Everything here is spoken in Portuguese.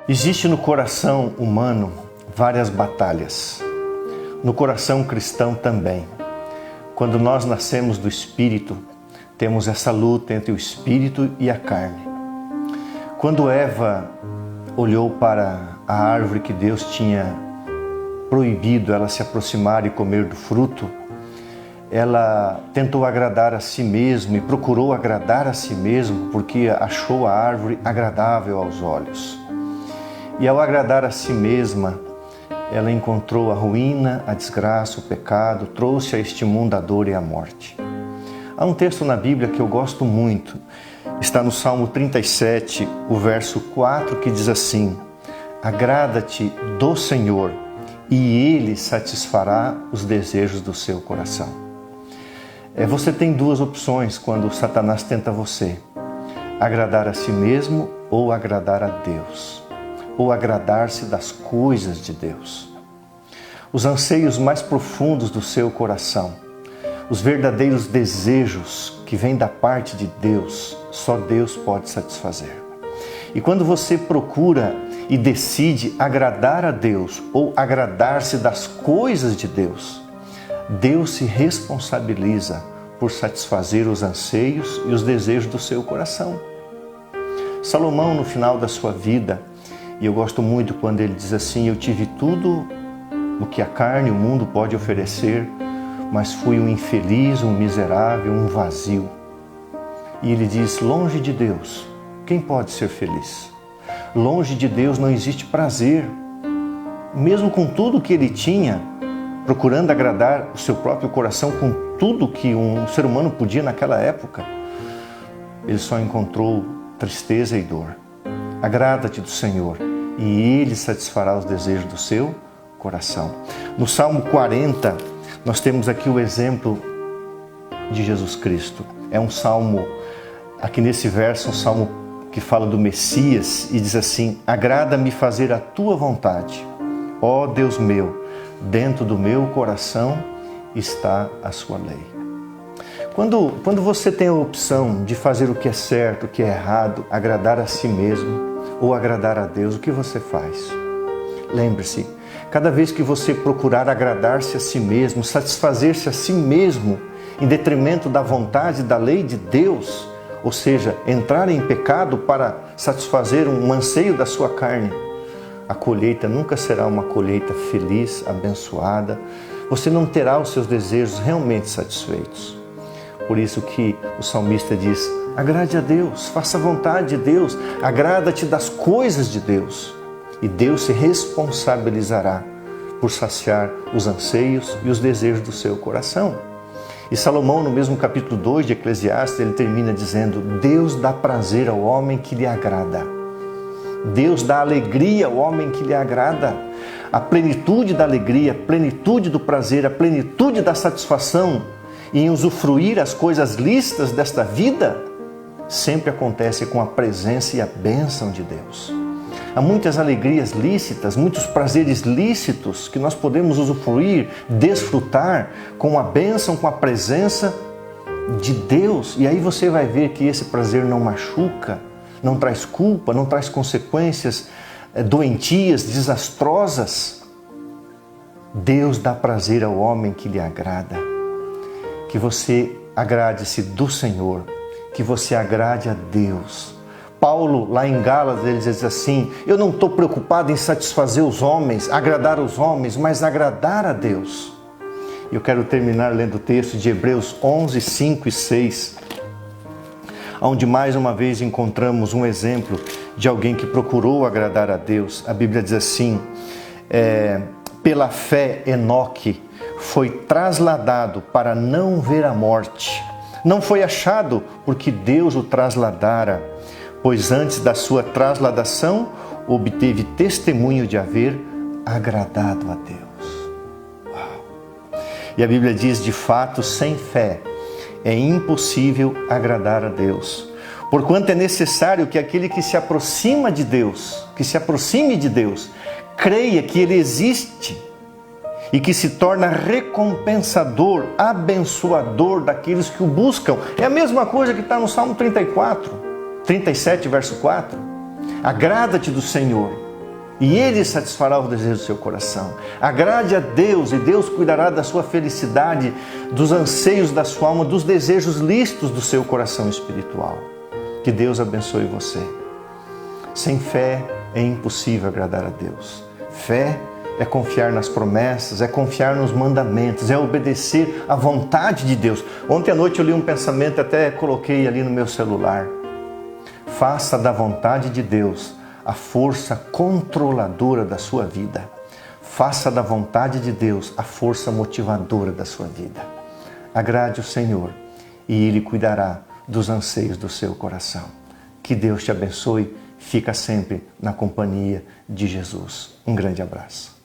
Existe no coração humano várias batalhas. No coração cristão também. Quando nós nascemos do Espírito, temos essa luta entre o Espírito e a carne. Quando Eva olhou para a árvore que Deus tinha proibido ela se aproximar e comer do fruto, ela tentou agradar a si mesma e procurou agradar a si mesma porque achou a árvore agradável aos olhos. E ao agradar a si mesma, ela encontrou a ruína, a desgraça, o pecado, trouxe a este mundo a dor e a morte. Há um texto na Bíblia que eu gosto muito, está no Salmo 37, o verso 4, que diz assim: agrada-te do Senhor e Ele satisfará os desejos do seu coração. Você tem duas opções quando Satanás tenta você: agradar a si mesmo ou agradar a Deus, ou agradar-se das coisas de Deus. Os anseios mais profundos do seu coração, os verdadeiros desejos que vêm da parte de Deus, só Deus pode satisfazer. E quando você procura e decide agradar a Deus ou agradar-se das coisas de Deus, Deus se responsabiliza por satisfazer os anseios e os desejos do seu coração. Salomão, no final da sua vida, e eu gosto muito quando ele diz assim: eu tive tudo o que a carne e o mundo pode oferecer, mas fui um infeliz, um miserável, um vazio. E ele diz: longe de Deus, quem pode ser feliz? Longe de Deus não existe prazer. Mesmo com tudo que ele tinha, procurando agradar o seu próprio coração com tudo que um ser humano podia naquela época, ele só encontrou tristeza e dor. Agrada-te do Senhor e Ele satisfará os desejos do seu coração. No Salmo 40, nós temos aqui o exemplo de Jesus Cristo. É um salmo, aqui nesse verso, um salmo que fala do Messias e diz assim: agrada-me fazer a tua vontade, ó Deus meu, dentro do meu coração está a sua lei. Quando você tem a opção de fazer o que é certo, o que é errado, agradar a si mesmo ou agradar a Deus, o que você faz? Lembre-se, cada vez que você procurar agradar-se a si mesmo, satisfazer-se a si mesmo, em detrimento da vontade, da lei de Deus, ou seja, entrar em pecado para satisfazer um anseio da sua carne, a colheita nunca será uma colheita feliz, abençoada. Você não terá os seus desejos realmente satisfeitos. Por isso que o salmista diz: agrade a Deus, faça a vontade de Deus, agrada-te das coisas de Deus. E Deus se responsabilizará por saciar os anseios e os desejos do seu coração. E Salomão, no mesmo capítulo 2 de Eclesiastes, ele termina dizendo: Deus dá prazer ao homem que lhe agrada. Deus dá alegria ao homem que lhe agrada. A plenitude da alegria, a plenitude do prazer, a plenitude da satisfação em usufruir as coisas lícitas desta vida sempre acontece com a presença e a bênção de Deus. Há muitas alegrias lícitas, muitos prazeres lícitos que nós podemos usufruir, desfrutar com a bênção, com a presença de Deus. E aí você vai ver que esse prazer não machuca, não traz culpa, não traz consequências doentias, desastrosas. Deus dá prazer ao homem que lhe agrada. Que você agrade-se do Senhor, que você agrade a Deus. Paulo, lá em Gálatas, ele diz assim: eu não estou preocupado em satisfazer os homens, agradar os homens, mas agradar a Deus. Eu quero terminar lendo o texto de Hebreus 11, 5 e 6, onde mais uma vez encontramos um exemplo de alguém que procurou agradar a Deus. A Bíblia diz assim: pela fé Enoque foi trasladado para não ver a morte. Não foi achado porque Deus o trasladara, pois antes da sua trasladação obteve testemunho de haver agradado a Deus. Uau. E a Bíblia diz: de fato, sem fé é impossível agradar a Deus, porquanto é necessário que aquele que se aproxima de Deus, que se aproxime de Deus, creia que Ele existe e que se torna recompensador, abençoador daqueles que o buscam. É a mesma coisa que está no Salmo 37, verso 4. Agrada-te do Senhor e Ele satisfará o desejo do seu coração. Agrade a Deus e Deus cuidará da sua felicidade, dos anseios da sua alma, dos desejos lícitos do seu coração espiritual. Que Deus abençoe você. Sem fé é impossível agradar a Deus. Fé é confiar nas promessas, é confiar nos mandamentos, é obedecer à vontade de Deus. Ontem à noite eu li um pensamento, até coloquei ali no meu celular. Faça da vontade de Deus a força controladora da sua vida. Faça da vontade de Deus a força motivadora da sua vida. Agrade o Senhor e Ele cuidará dos anseios do seu coração. Que Deus te abençoe. Fica sempre na companhia de Jesus. Um grande abraço.